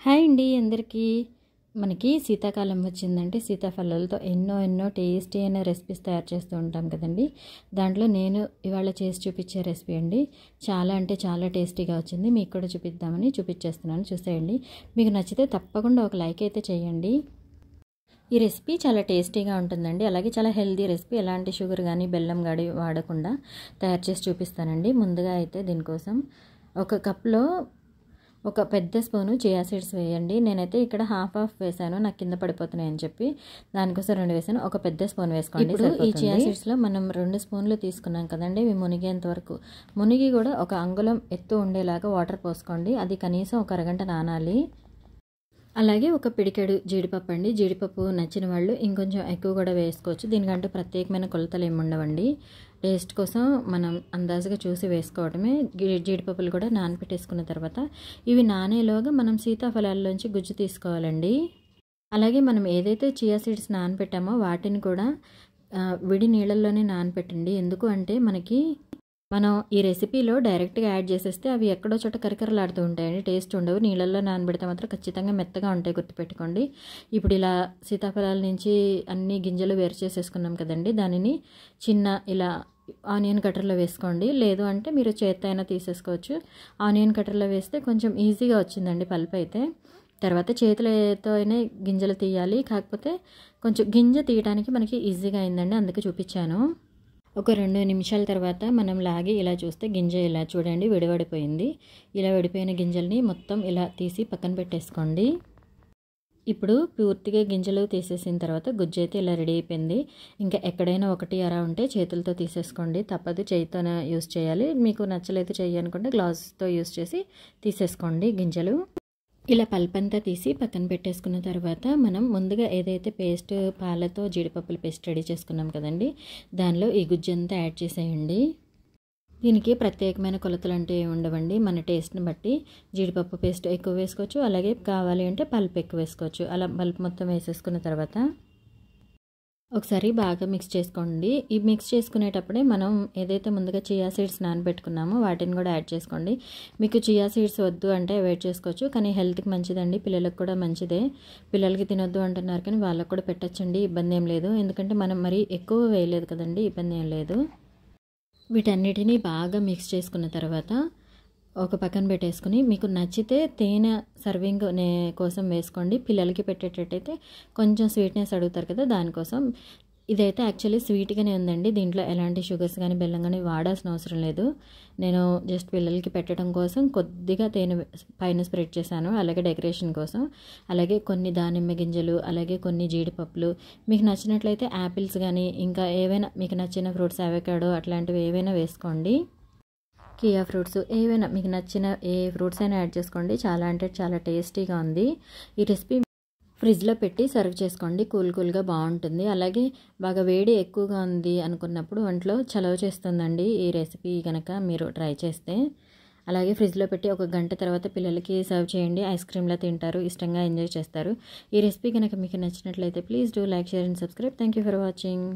Hi అండి అందరికీ. మనకి శీతాకాలం వచ్చిందంటే సీతాఫలాలతో ఎన్నో టేస్టీ అయిన రెసిపీస్ తయారు చేస్తూ ఉంటాం కదండి. దాంట్లో నేను ఇవాళ చేసి చూపించే రెసిపీ అండి చాలా అంటే చాలా టేస్టీగా వచ్చింది. మీకు కూడా చూపిద్దామని చూపించేస్తున్నాను, చూసేయండి. మీకు నచ్చితే తప్పకుండా ఒక లైక్ అయితే చేయండి. ఈ రెసిపీ చాలా టేస్టీగా ఉంటుందండి, అలాగే చాలా హెల్తీ రెసిపీ. ఎలాంటి షుగర్ కానీ బెల్లం కానీ వాడకుండా తయారు చేసి చూపిస్తానండి. ముందుగా అయితే దీనికోసం ఒక కప్లో ఒక పెద్ద స్పూను చియా సీడ్స్ వేయండి. నేనైతే ఇక్కడ హాఫ్ వేసాను, నాకు కింద పడిపోతున్నాయి అని చెప్పి దానికోసం 2 వేసాను. ఒక పెద్ద స్పూన్ వేసుకోండి. ఇప్పుడు ఈ చియా సీడ్స్లో మనం 2 స్పూన్లు తీసుకున్నాం కదండి, ఇవి మునిగేంత వరకు మునిగి కూడా ఒక అంగుళం ఎత్తు ఉండేలాగా వాటర్ పోసుకోండి. అది కనీసం ఒక అరగంట నానాలి. అలాగే ఒక పిడికెడు జీడిపప్పు అండి. జీడిపప్పు నచ్చిన వాళ్ళు ఇంకొంచెం ఎక్కువ కూడా వేసుకోవచ్చు. దీనికంటూ ప్రత్యేకమైన కొలతలు ఏమి ఉండవండి. టేస్ట్ కోసం మనం అందాజుగా చూసి వేసుకోవడమే. జీడిపప్పులు కూడా నానబెట్టేసుకున్న తర్వాత ఇవి నానేలోగా మనం సీతాఫలాల్లోంచి గుజ్జు తీసుకోవాలండి. అలాగే మనం ఏదైతే చియా సీడ్స్ నానబెట్టామో వాటిని కూడా విడి నీళ్ళల్లోనే నానబెట్టండి. ఎందుకు అంటే మనం ఈ రెసిపీలో డైరెక్ట్గా యాడ్ చేసేస్తే అవి ఎక్కడో చోట కరకరలాడుతూ ఉంటాయండి, టేస్ట్ ఉండవు. నీళ్ళల్లో నానబెడితే మాత్రం ఖచ్చితంగా మెత్తగా ఉంటాయి, గుర్తుపెట్టుకోండి. ఇప్పుడు ఇలా సీతాఫలాల నుంచి అన్ని గింజలు వేరు చేసేసుకున్నాం కదండి, దానిని చిన్న ఇలా ఆనియన్ కట్టర్లో వేసుకోండి. లేదు అంటే మీరు చేత్తో అయినా తీసేసుకోవచ్చు. ఆనియన్ కట్టర్లో వేస్తే కొంచెం ఈజీగా వచ్చిందండి పల్ప్ అయితే. తర్వాత చేతులతో అయినా గింజలు తీయాలి, కాకపోతే కొంచెం గింజ తీయడానికి మనకి ఈజీగా అయిందండి, అందుకే చూపించాను. ఒక 2 నిమిషాల తర్వాత మనం లాగి ఇలా చూస్తే గింజ ఇలా చూడండి విడివడిపోయింది. ఇలా విడిపోయిన గింజల్ని మొత్తం ఇలా తీసి పక్కన పెట్టేసుకోండి. ఇప్పుడు పూర్తిగా గింజలు తీసేసిన తర్వాత గుజ్జు అయితే ఇలా రెడీ అయిపోయింది. ఇంకా ఎక్కడైనా ఒకటి అరా ఉంటే చేతులతో తీసేసుకోండి, తప్పదు, చేయితోనే యూస్ చేయాలి. మీకు నచ్చలేదు చెయ్యి అనుకుంటే గ్లాస్తో యూస్ చేసి తీసేసుకోండి గింజలు. ఇలా పల్పంతా తీసి పక్కన పెట్టేసుకున్న తర్వాత మనం ముందుగా ఏదైతే పేస్ట్ పాలతో జీడిపప్పుల పేస్ట్ రెడీ చేసుకున్నాం కదండి, దానిలో ఈ గుజ్జంతా యాడ్ చేసేయండి. దీనికి ప్రత్యేకమైన కొలతలు అంటే ఉండవండి, మన టేస్ట్ని బట్టి జీడిపప్పు పేస్ట్ ఎక్కువ వేసుకోవచ్చు, అలాగే కావాలి అంటే పల్ప్ ఎక్కువ వేసుకోవచ్చు. అలా పల్ప్ మొత్తం వేసేసుకున్న తర్వాత ఒకసారి బాగా మిక్స్ చేసుకోండి. ఈ మిక్స్ చేసుకునేటప్పుడే మనం ఏదైతే ముందుగా చియా సీడ్స్ నానబెట్టుకున్నామో వాటిని కూడా యాడ్ చేసుకోండి. మీకు చియా సీడ్స్ వద్దు అంటే అవాయిడ్ చేసుకోవచ్చు, కానీ హెల్త్కి మంచిదండి, పిల్లలకు కూడా మంచిదే. పిల్లలకి తినొద్దు అంటున్నారు కానీ వాళ్ళకు కూడా పెట్టచ్చండి, ఇబ్బంది ఏం లేదు. ఎందుకంటే మనం మరీ ఎక్కువ వేయలేదు కదండి, ఇబ్బంది ఏం లేదు. వీటన్నిటినీ బాగా మిక్స్ చేసుకున్న తర్వాత ఒక పక్కన పెట్టేసుకుని మీకు నచ్చితే తేనె సర్వింగ్ కోసం వేసుకోండి. పిల్లలకి పెట్టేటట్టయితే కొంచెం స్వీట్నెస్ అడుగుతారు కదా, దానికోసం. ఇదైతే యాక్చువల్లీ స్వీట్గానే ఉందండి, దీంట్లో ఎలాంటి షుగర్స్ కానీ బెల్లం కానీ వాడాల్సిన అవసరం లేదు. నేను జస్ట్ పిల్లలకి పెట్టడం కోసం కొద్దిగా తేనె పైన స్ప్రెడ్ చేశాను, అలాగే డెకరేషన్ కోసం. అలాగే కొన్ని దానిమ్మ గింజలు, అలాగే కొన్ని జీడిపప్పులు, మీకు నచ్చినట్లయితే యాపిల్స్ కానీ ఇంకా ఏవైనా మీకు నచ్చిన ఫ్రూట్స్, అవకాడో అట్లాంటివి ఏవైనా వేసుకోండి. కియా ఫ్రూట్స్ ఏవైనా మీకు నచ్చిన ఏ ఫ్రూట్స్ అయినా యాడ్ చేసుకోండి. చాలా అంటే చాలా టేస్టీగా ఉంది. ఈ రెసిపీ ఫ్రిడ్జ్లో పెట్టి సర్వ్ చేసుకోండి, కూల్గా బాగుంటుంది. అలాగే బాగా వేడి ఎక్కువగా ఉంది అనుకున్నప్పుడు ఒంట్లో చలవ చేస్తుందండి ఈ రెసిపీ కనుక మీరు ట్రై చేస్తే. అలాగే ఫ్రిడ్జ్లో పెట్టి ఒక గంట తర్వాత పిల్లలకి సర్వ్ చేయండి, ఐస్ క్రీమ్లా తింటారు, ఇష్టంగా ఎంజాయ్ చేస్తారు. ఈ రెసిపీ కనుక మీకు నచ్చినట్లయితే please do like, share and subscribe. Thank you for watching.